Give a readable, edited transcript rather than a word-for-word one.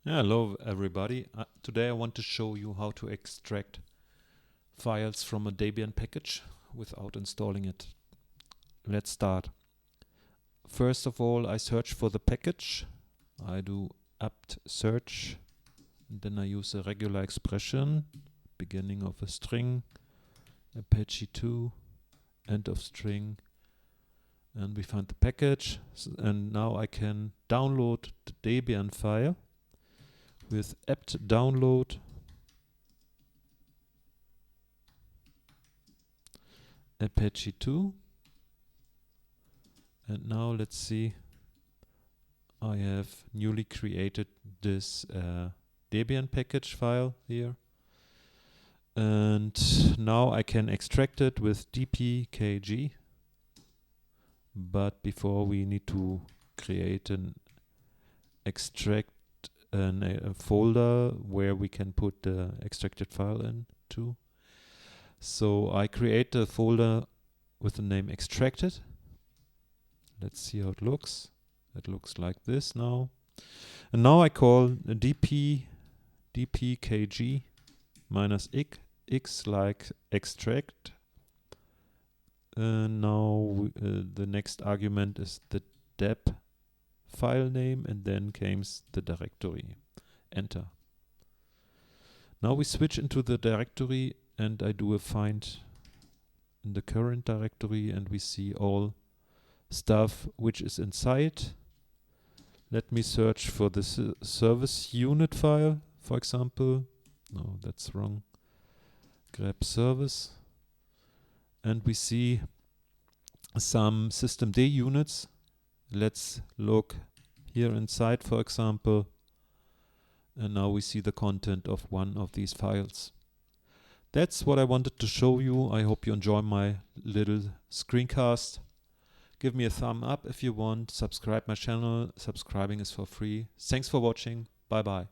Hello everybody. Today I want to show you how to extract files from a Debian package without installing it. Let's start. First of all, I search for the package. I do apt search, and then I use a regular expression, beginning of a string, Apache 2, end of string, and we find the package. And now I can download the Debian file with apt download Apache 2, and now let's see, I have newly created this Debian package file here, and now I can extract it with dpkg, but before we need to create an extract a folder where we can put the extracted file into. So I create a folder with the name extracted. Let's see how it looks. It looks like this now. And now I call dpkg minus x like extract. Now the next argument is the deb file name, and then comes the directory. Enter. Now we switch into the directory, and I do a find in the current directory, and we see all stuff which is inside. Let me search for the service unit file, for example. No, that's wrong. Grab service, and we see some systemd units. Let's look here inside, for example, and now we see the content of one of these files. That's what I wanted to show you. I hope you enjoy my little screencast. Give me a thumb up if you want. Subscribe my channel. Subscribing is for free. Thanks for watching. Bye bye.